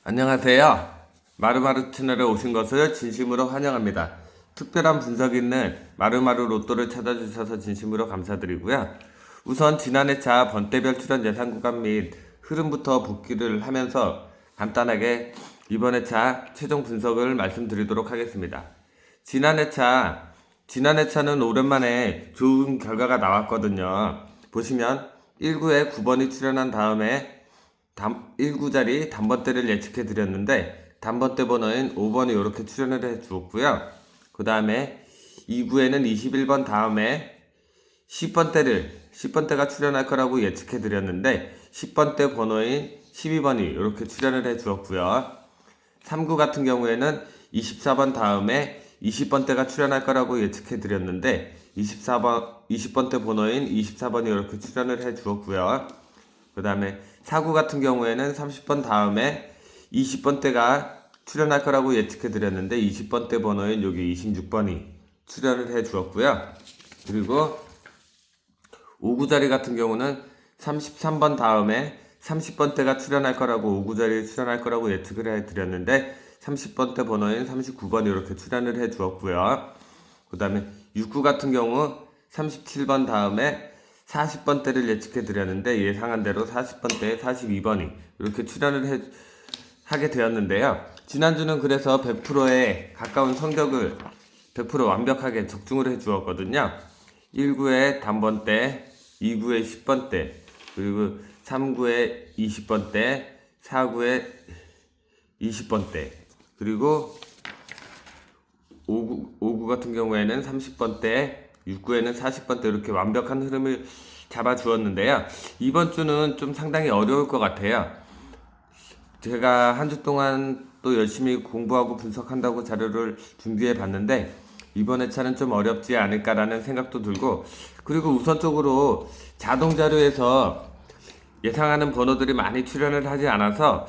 안녕하세요. 마루마루 채널에 오신 것을 진심으로 환영합니다. 특별한 분석이 있는 마루마루 로또를 찾아주셔서 진심으로 감사드리고요. 우선 지난해차 번대별 출연 예상 구간 및 흐름부터 복귀를 하면서 간단하게 이번 회차 최종 분석을 말씀드리도록 하겠습니다. 지난해차는 오랜만에 좋은 결과가 나왔거든요. 보시면 1구에 9번이 출연한 다음에 1구자리 단번대를 예측해 드렸는데 단번대 번호인 5번이 이렇게 출연을 해 주었고요. 그 다음에 2구에는 21번 다음에 10번대가 출연할 거라고 예측해 드렸는데 10번대 번호인 12번이 이렇게 출연을 해 주었고요. 3구 같은 경우에는 24번 다음에 20번대가 출연할 거라고 예측해 드렸는데 20번대 번호인 24번이 이렇게 출연을 해 주었고요. 그 다음에 4구 같은 경우에는 30번 다음에 20번대가 출연할 거라고 예측해 드렸는데 20번대 번호인 여기 26번이 출연을 해 주었고요. 그리고 5구 자리 같은 경우는 33번 다음에 30번대가 출연할 거라고 5구 자리에 출연할 거라고 예측을 해 드렸는데 30번대 번호인 39번이 이렇게 출연을 해 주었고요. 그 다음에 6구 같은 경우 37번 다음에 40번대를 예측해 드렸는데 예상한 대로 40번대에 42번이 이렇게 출연을 하게 되었는데요. 지난주는 그래서 100%에 가까운 성적을 100% 완벽하게 적중을 해 주었거든요. 1구에 단번대, 2구에 10번대, 그리고 3구에 20번대, 4구에 20번대, 그리고 5구 같은 경우에는 30번대, 6구에는 40번대 이렇게 완벽한 흐름을 잡아주었는데요. 이번 주는 좀 상당히 어려울 것 같아요. 제가 한 주 동안 또 열심히 공부하고 분석한다고 자료를 준비해 봤는데 이번 회차는 좀 어렵지 않을까라는 생각도 들고, 그리고 우선적으로 자동 자료에서 예상하는 번호들이 많이 출연을 하지 않아서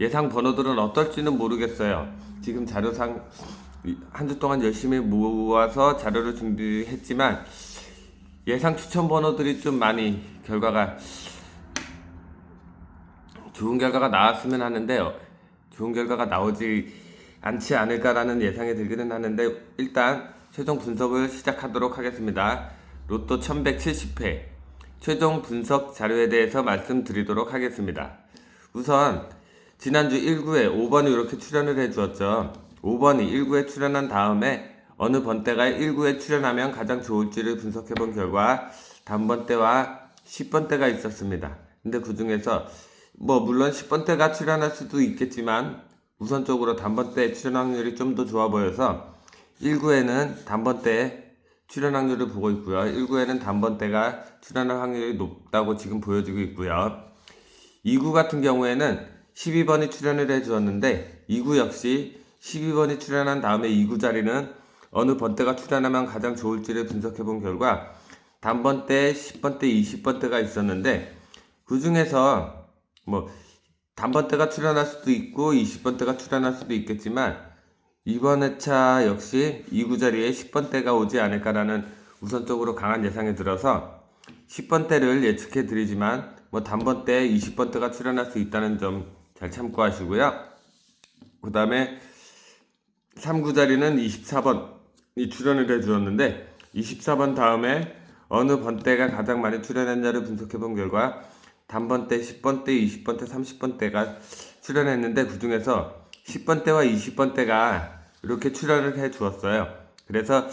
예상 번호들은 어떨지는 모르겠어요. 지금 자료상 한 주 동안 열심히 모아서 자료를 준비했지만 예상 추천 번호들이 좀 많이 좋은 결과가 나왔으면 하는데요. 좋은 결과가 나오지 않지 않을까라는 예상이 들기는 하는데 일단 최종 분석을 시작하도록 하겠습니다. 로또 1170회 최종 분석 자료에 대해서 말씀드리도록 하겠습니다. 우선 지난주 1구에 5번이 이렇게 출연을 해주었죠. 5번이 1구에 출연한 다음에 어느 번대가 1구에 출연하면 가장 좋을지를 분석해본 결과 단번대와 10번대가 있었습니다. 근데 그 중에서 물론 10번대가 출연할 수도 있겠지만 우선적으로 단번대 출연 확률이 좀 더 좋아 보여서 1구에는 단번대 출연 확률을 보고 있고요. 1구에는 단번대가 출연할 확률이 높다고 지금 보여지고 있고요. 2구 같은 경우에는 12번이 출연을 해주었는데 2구 역시 12번이 출연한 다음에 2구 자리는 어느 번대가 출연하면 가장 좋을지를 분석해본 결과 단번대, 10번대, 20번대가 있었는데 그 중에서 단번대가 출연할 수도 있고 20번대가 출연할 수도 있겠지만 이번 회차 역시 2구 자리에 10번대가 오지 않을까라는 우선적으로 강한 예상이 들어서 10번대를 예측해 드리지만 단번대 20번대가 출연할 수 있다는 점 잘 참고하시고요. 그 다음에 3구 자리는 24번이 출연을 해주었는데 24번 다음에 어느 번대가 가장 많이 출연했냐를 분석해본 결과 단번대, 10번대, 20번대, 30번대가 출연했는데 그 중에서 10번대와 20번대가 이렇게 출연을 해주었어요. 그래서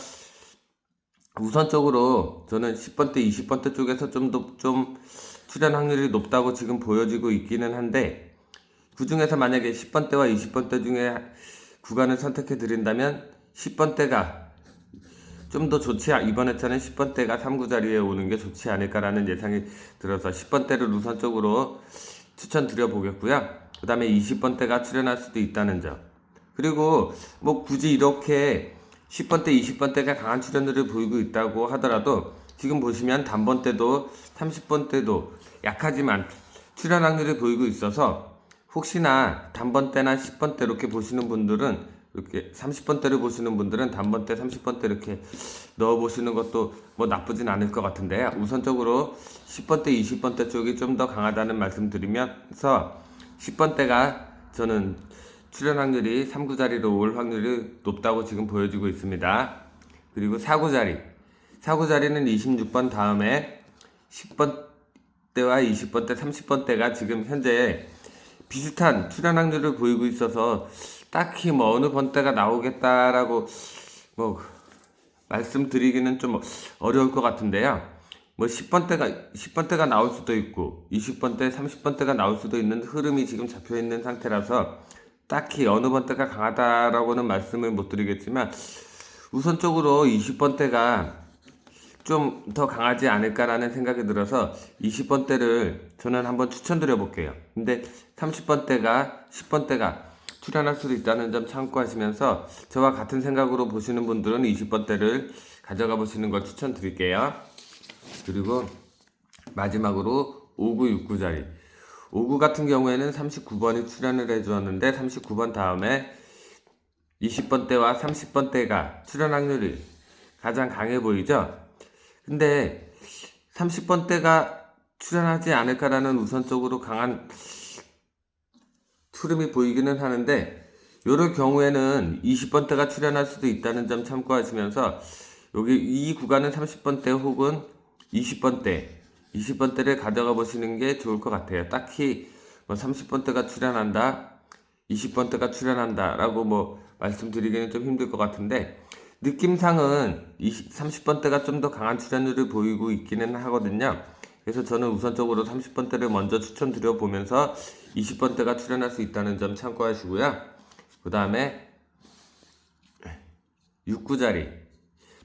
우선적으로 저는 10번대, 20번대 쪽에서 좀 출연 확률이 높다고 지금 보여지고 있기는 한데 그 중에서 만약에 10번대와 20번대 중에 구간을 선택해 드린다면 10번대가 좀 더 좋지, 이번 회차는 10번대가 3구 자리에 오는 게 좋지 않을까라는 예상이 들어서 10번대를 우선적으로 추천드려 보겠고요. 그 다음에 20번대가 출연할 수도 있다는 점, 그리고 굳이 이렇게 10번대, 20번대가 강한 출연율을 보이고 있다고 하더라도 지금 보시면 단번대도 30번대도 약하지만 출연 확률을 보이고 있어서 혹시나 단번대나 10번대 이렇게 보시는 분들은, 이렇게 30번대를 보시는 분들은 단번대 30번대 이렇게 넣어보시는 것도 나쁘진 않을 것 같은데요. 우선적으로 10번대, 20번대 쪽이 좀 더 강하다는 말씀 드리면서 10번대가 저는 출연 확률이 3구자리로 올 확률이 높다고 지금 보여지고 있습니다. 그리고 4구자리는 26번 다음에 10번대와 20번대, 30번대가 지금 현재 비슷한 출연 확률을 보이고 있어서 딱히 뭐 어느 번대가 나오겠다라고 뭐 말씀드리기는 좀 어려울 것 같은데요. 뭐 10번대가 나올 수도 있고 20번대, 30번대가 나올 수도 있는 흐름이 지금 잡혀 있는 상태라서 딱히 어느 번대가 강하다라고는 말씀을 못 드리겠지만 우선적으로 20번대가 좀 더 강하지 않을까라는 생각이 들어서 20번대를 저는 한번 추천드려 볼게요. 근데 30번대가 10번대가 출연할 수도 있다는 점 참고하시면서 저와 같은 생각으로 보시는 분들은 20번대를 가져가 보시는 걸 추천드릴게요. 그리고 마지막으로 5구, 6구 자리. 5구 같은 경우에는 39번이 출연을 해주었는데 39번 다음에 20번대와 30번대가 출연 확률이 가장 강해 보이죠? 근데 30번대가 출연하지 않을까라는 우선적으로 강한 흐름이 보이기는 하는데 이럴 경우에는 20번대가 출연할 수도 있다는 점 참고하시면서 여기 이 구간은 30번대 혹은 20번대를 가져가 보시는 게 좋을 것 같아요. 딱히 뭐 30번대가 출연한다, 20번대가 출연한다 라고 뭐 말씀드리기는 좀 힘들 것 같은데 느낌상은 30번대가 좀 더 강한 출연율을 보이고 있기는 하거든요. 그래서 저는 우선적으로 30번대를 먼저 추천드려 보면서 20번대가 출연할 수 있다는 점 참고하시고요. 그 다음에 6구자리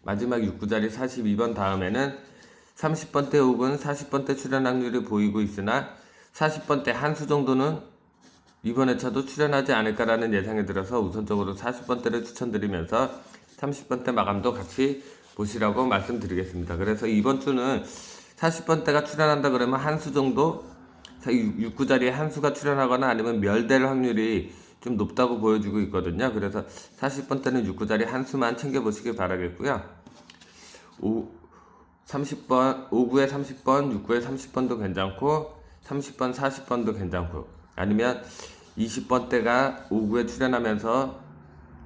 마지막 6구자리 42번 다음에는 30번대 혹은 40번대 출연 확률이 보이고 있으나 40번대 한 수 정도는 이번 회차도 출연하지 않을까라는 예상이 들어서 우선적으로 40번대를 추천드리면서 30번대 마감도 같이 보시라고 말씀드리겠습니다. 그래서 이번 주는 40번대가 출연한다 그러면 한 수 정도 6구자리에 한 수가 출연하거나 아니면 멸될 확률이 좀 높다고 보여주고 있거든요. 그래서 40번대는 6구자리 한 수만 챙겨보시길 바라겠고요. 30번, 5구에 30번, 6구에 30번도 괜찮고 30번, 40번도 괜찮고 아니면 20번대가 5구에 출연하면서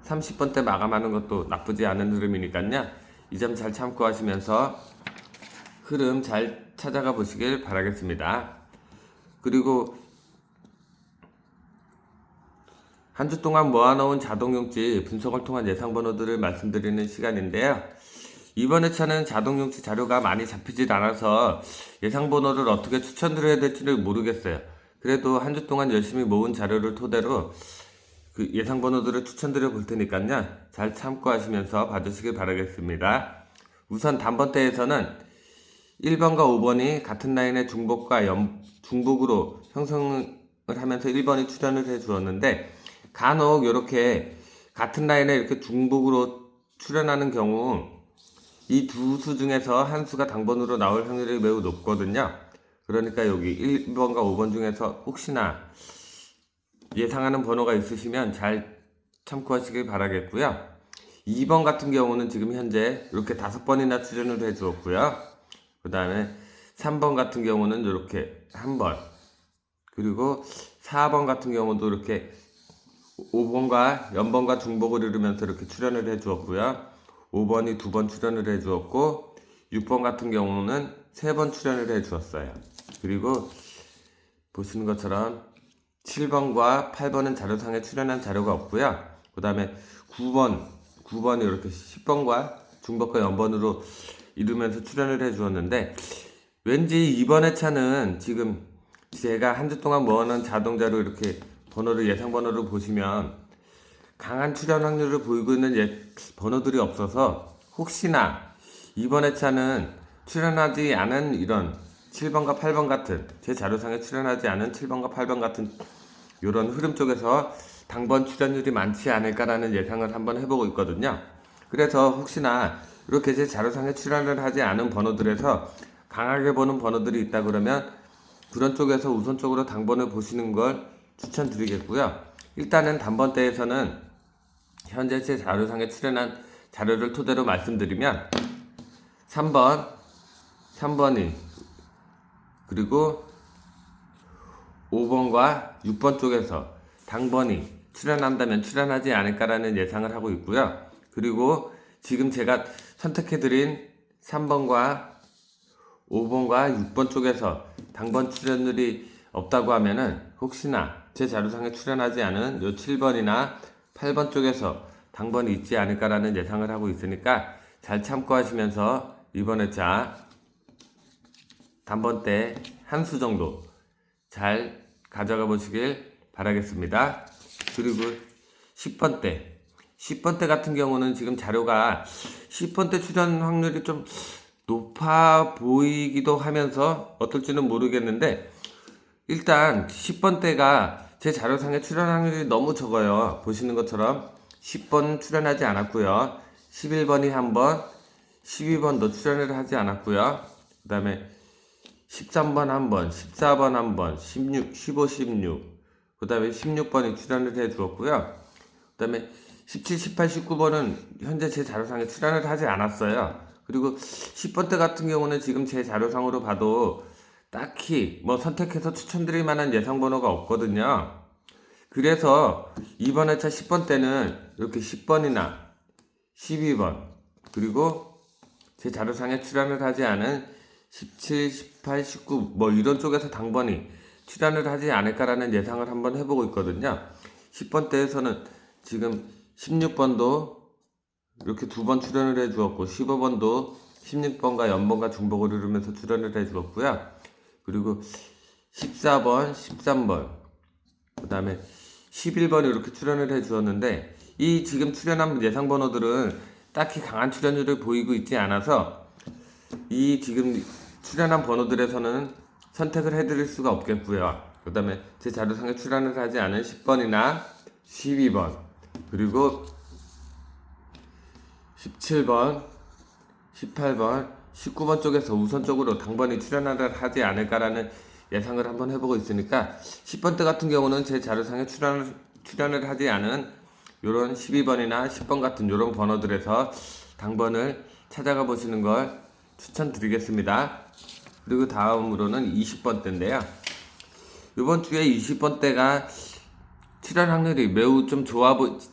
30번대 마감하는 것도 나쁘지 않은 흐름이니까요. 이 점 잘 참고하시면서 흐름 잘 찾아가 보시길 바라겠습니다. 그리고 한 주 동안 모아놓은 자동용지 분석을 통한 예상 번호들을 말씀드리는 시간인데요. 이번 회차는 자동용지 자료가 많이 잡히질 않아서 예상 번호를 어떻게 추천드려야 될지를 모르겠어요. 그래도 한 주 동안 열심히 모은 자료를 토대로 그 예상 번호들을 추천드려 볼 테니까요. 잘 참고하시면서 봐주시길 바라겠습니다. 우선 단번대에서는 1번과 5번이 같은 라인의 중복으로 형성을 하면서 1번이 출연을 해 주었는데 간혹 이렇게 같은 라인에 이렇게 중복으로 출연하는 경우 이 두 수 중에서 한 수가 당번으로 나올 확률이 매우 높거든요. 그러니까 여기 1번과 5번 중에서 혹시나 예상하는 번호가 있으시면 잘 참고하시길 바라겠고요. 2번 같은 경우는 지금 현재 이렇게 5번이나 출연을 해 주었고요. 그 다음에 3번 같은 경우는 이렇게 한 번, 그리고 4번 같은 경우도 이렇게 5번과 연번과 중복을 이루면서 이렇게 출연을 해 주었고요. 5번이 2번 출연을 해 주었고 6번 같은 경우는 3번 출연을 해 주었어요. 그리고 보시는 것처럼 7번과 8번은 자료상에 출연한 자료가 없고요. 그 다음에 9번이 이렇게 10번과 중복과 연번으로 이루면서 출연을 해 주었는데 왠지 이번 회차는 지금 제가 한 주 동안 모아놓은 자동자로 이렇게 번호를 예상 번호를 보시면 강한 출연 확률을 보이고 있는 번호들이 없어서 혹시나 이번 회차는 출연하지 않은 이런 7번과 8번 같은 제 자료상에 출연하지 않은 7번과 8번 같은 이런 흐름 쪽에서 당번 출연율이 많지 않을까라는 예상을 한번 해보고 있거든요. 그래서 혹시나 이렇게 제 자료상에 출연을 하지 않은 번호들에서 강하게 보는 번호들이 있다 그러면 그런 쪽에서 우선적으로 당번을 보시는 걸 추천드리겠고요. 일단은 단번대에서는 현재 제 자료상에 출연한 자료를 토대로 말씀드리면 3번이 그리고 5번과 6번 쪽에서 당번이 출연한다면 출연하지 않을까라는 예상을 하고 있고요. 그리고 지금 제가 선택해드린 3번과 5번과 6번 쪽에서 당번 출연률이 없다고 하면은 혹시나 제 자료상에 출연하지 않은 요 7번이나 8번 쪽에서 당번이 있지 않을까라는 예상을 하고 있으니까 잘 참고하시면서 이번 회차 단번대 한 수 정도 잘 가져가 보시길 바라겠습니다. 그리고 10번 대 같은 경우는 지금 자료가 10번 대 출연 확률이 좀 높아 보이기도 하면서 어떨지는 모르겠는데, 일단 10번 대가 제 자료상에 출연 확률이 너무 적어요. 보시는 것처럼 10번 출연하지 않았고요. 11번이 한 번, 12번도 출연을 하지 않았고요. 그 다음에 13번 한 번, 14번 한 번, 16, 15, 16, 그 다음에 16번이 출연을 해 주었고요. 그 다음에 17, 18, 19번은 현재 제 자료상에 출연을 하지 않았어요. 그리고 10번 대 같은 경우는 지금 제 자료상으로 봐도 딱히 뭐 선택해서 추천드릴 만한 예상 번호가 없거든요. 그래서 이번 회차 10번 때는 이렇게 10번이나 12번, 그리고 제 자료상에 출연을 하지 않은 17, 18, 19 뭐 이런 쪽에서 당번이 출연을 하지 않을까라는 예상을 한번 해보고 있거든요. 10번 때에서는 지금 16번도 이렇게 두 번 출연을 해 주었고, 15번도 16번과 연번과 중복을 이루면서 출연을 해 주었고요. 그리고 14번, 13번, 그 다음에 11번이 이렇게 출연을 해 주었는데, 이 지금 출연한 예상 번호들은 딱히 강한 출연율을 보이고 있지 않아서 이 지금 출연한 번호들에서는 선택을 해드릴 수가 없겠고요. 그 다음에 제 자료상에 출연을 하지 않은 10번이나 12번, 그리고 17번, 18번, 19번 쪽에서 우선적으로 당번이 출연을 하지 않을까라는 예상을 한번 해보고 있으니까, 10번 때 같은 경우는 제 자료상에 출연을 하지 않은 요런 12번이나 10번 같은 요런 번호들에서 당번을 찾아가 보시는 걸 추천드리겠습니다. 그리고 다음으로는 20번 때인데요. 이번 주에 20번 때가 출연 확률이 매우 좀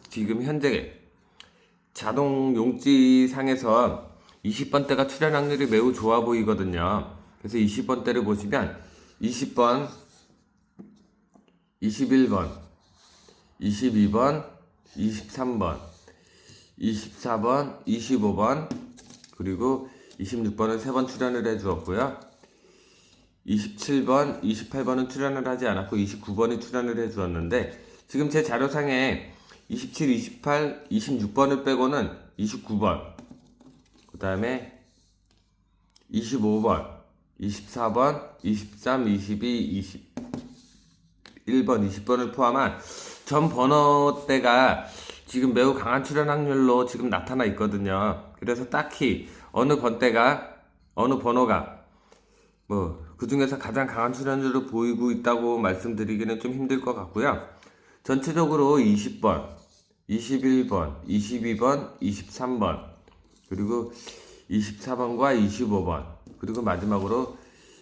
지금 현재 자동 용지상에서 20번 때가 출연 확률이 매우 좋아 보이거든요. 그래서 20번 때를 보시면 20번, 21번, 22번, 23번, 24번, 25번, 그리고 26번은 3번 출연을 해 주었고요. 27번, 28번은 출연을 하지 않았고 29번이 출연을 해 주었는데, 지금 제 자료상에 27, 28, 26번을 빼고는 29번, 그 다음에 25번, 24번, 23, 22, 21번, 20번을 포함한 전 번호대가 지금 매우 강한 출연 확률로 지금 나타나 있거든요. 그래서 딱히 어느 번호가 뭐 그 중에서 가장 강한 출연율을 보이고 있다고 말씀드리기는 좀 힘들 것 같고요. 전체적으로 20번, 21번, 22번, 23번, 그리고 24번과 25번, 그리고 마지막으로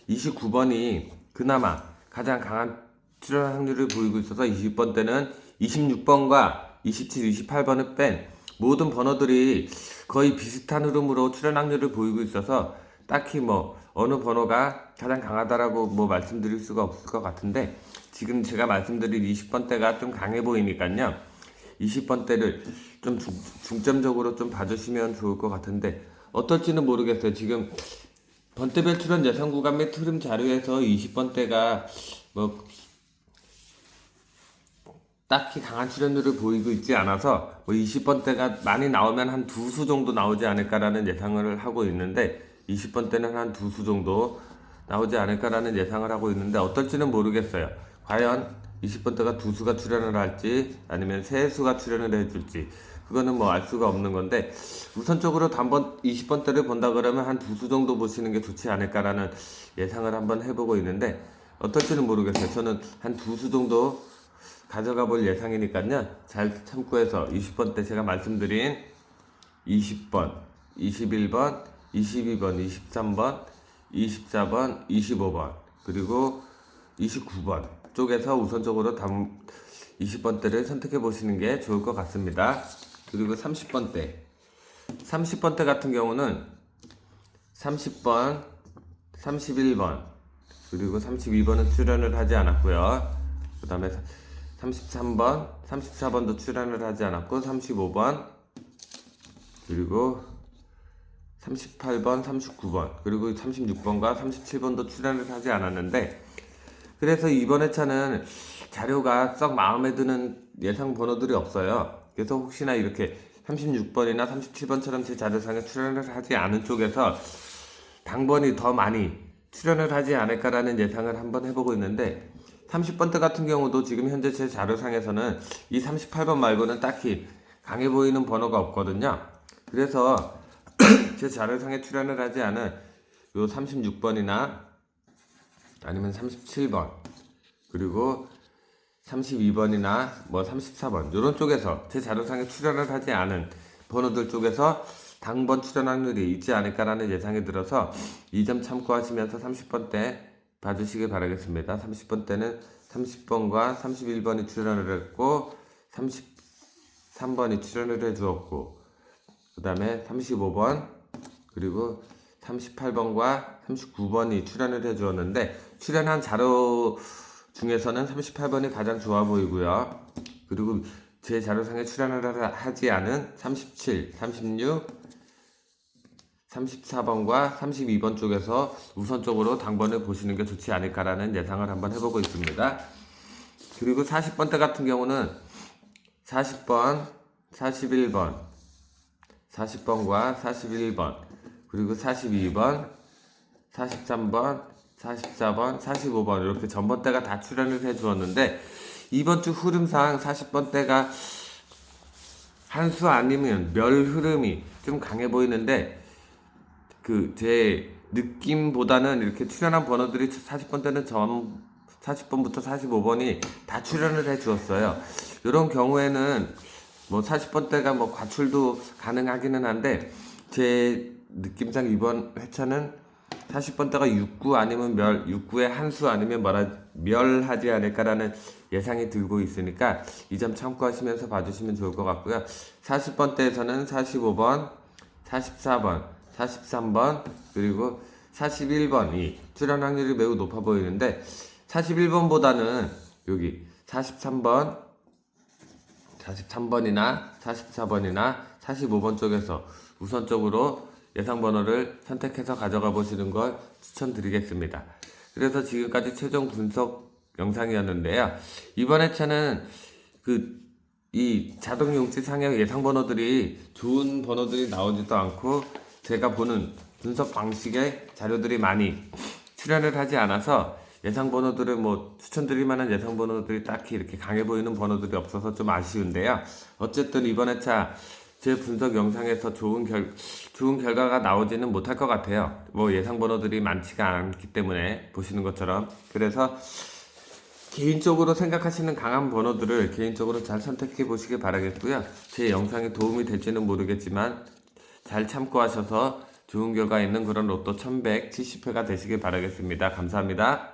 29번이 그나마 가장 강한 출연 확률을 보이고 있어서 20번 때는 26번과 27, 28번을 뺀 모든 번호들이 거의 비슷한 흐름으로 출연 확률을 보이고 있어서 딱히 뭐 어느 번호가 가장 강하다라고 뭐 말씀드릴 수가 없을 것 같은데, 지금 제가 말씀드린 20번 때가 좀 강해 보이니까요. 20번 때를 좀 중점적으로 좀 봐주시면 좋을 것 같은데, 어떨지는 모르겠어요. 지금 번대별 출연 예상 구간 및 흐름 자료에서 20번 때가 뭐 딱히 강한 출연율을 보이고 있지 않아서 뭐 20번 때가 많이 나오면 한 두 수 정도 나오지 않을까라는 예상을 하고 있는데, 20번 때는 한 두 수 정도 나오지 않을까라는 예상을 하고 있는데, 어떨지는 모르겠어요. 과연 20번 때가 두 수가 출연을 할지 아니면 세 수가 출연을 해줄지 그거는 뭐 알 수가 없는 건데, 우선적으로 단번 20번 때를 본다 그러면 한 두 수 정도 보시는 게 좋지 않을까라는 예상을 한번 해보고 있는데, 어떨지는 모르겠어요. 저는 한 두 수 정도 가져가 볼 예상이니까요. 잘 참고해서 20번 때 제가 말씀드린 20번, 21번, 22번, 23번, 24번, 25번, 그리고 29번 쪽에서 우선적으로 20번대를 선택해 보시는 게 좋을 것 같습니다. 그리고 30번대. 30번대 같은 경우는 30번, 31번, 그리고 32번은 출연을 하지 않았고요. 그 다음에 33번, 34번도 출연을 하지 않았고 35번, 그리고 38번, 39번, 그리고 36번과 37번도 출연을 하지 않았는데, 그래서 이번 회차는 자료가 썩 마음에 드는 예상 번호들이 없어요. 그래서 혹시나 이렇게 36번이나 37번처럼 제 자료상에 출연을 하지 않은 쪽에서 당번이 더 많이 출연을 하지 않을까라는 예상을 한번 해보고 있는데, 30번대 같은 경우도 지금 현재 제 자료상에서는 이 38번 말고는 딱히 강해 보이는 번호가 없거든요. 그래서 제 자료상에 출연을 하지 않은 요 36번이나 아니면 37번, 그리고 32번이나 뭐 34번 이런 쪽에서 제 자료상에 출연을 하지 않은 번호들 쪽에서 당번 출연 확률이 있지 않을까라는 예상이 들어서 이 점 참고하시면서 30번 때 봐주시길 바라겠습니다. 30번 때는 30번과 31번이 출연을 했고 33번이 출연을 해주었고, 그 다음에 35번 그리고 38번과 39번이 출연을 해주었는데, 출연한 자료 중에서는 38번이 가장 좋아 보이고요. 그리고 제 자료상에 출연을 하지 않은 37, 36, 34번과 32번 쪽에서 우선적으로 당번을 보시는 게 좋지 않을까라는 예상을 한번 해보고 있습니다. 그리고 40번대 같은 경우는 40번, 41번, 40번과 41번, 그리고 42번, 43번, 44번, 45번 이렇게 전번대가 다 출연을 해주었는데, 이번 주 흐름상 40번대가 한 수 아니면 멸 흐름이 좀 강해 보이는데, 그 제 느낌보다는 이렇게 출연한 번호들이 40번대는 40번부터 45번이 다 출연을 해주었어요. 이런 경우에는 뭐 40번대가 뭐 과출도 가능하기는 한데, 제 느낌상 이번 회차는 40번대가 69 아니면 멸, 69의 한 수 아니면 멸하지 않을까라는 예상이 들고 있으니까 이 점 참고하시면서 봐주시면 좋을 것 같고요. 40번대에서는 45번, 44번, 43번, 그리고 41번이 출연 확률이 매우 높아 보이는데, 41번보다는 여기 43번, 43번이나 44번이나 45번 쪽에서 우선적으로 예상 번호를 선택해서 가져가 보시는 걸 추천드리겠습니다. 그래서 지금까지 최종 분석 영상이었는데요. 이번 회차는 이 자동 용지 상향 예상 번호들이 좋은 번호들이 나오지도 않고, 제가 보는 분석 방식의 자료들이 많이 출연을 하지 않아서 예상 번호들을 뭐 추천드릴 만한 예상 번호들이 딱히 이렇게 강해 보이는 번호들이 없어서 좀 아쉬운데요. 어쨌든 이번 회차 제 분석 영상에서 좋은 결과가 나오지는 못할 것 같아요. 뭐 예상 번호들이 많지가 않기 때문에 보시는 것처럼. 그래서 개인적으로 생각하시는 강한 번호들을 개인적으로 잘 선택해 보시길 바라겠고요. 제 영상에 도움이 될지는 모르겠지만 잘 참고하셔서 좋은 결과 있는 그런 로또 1170회가 되시길 바라겠습니다. 감사합니다.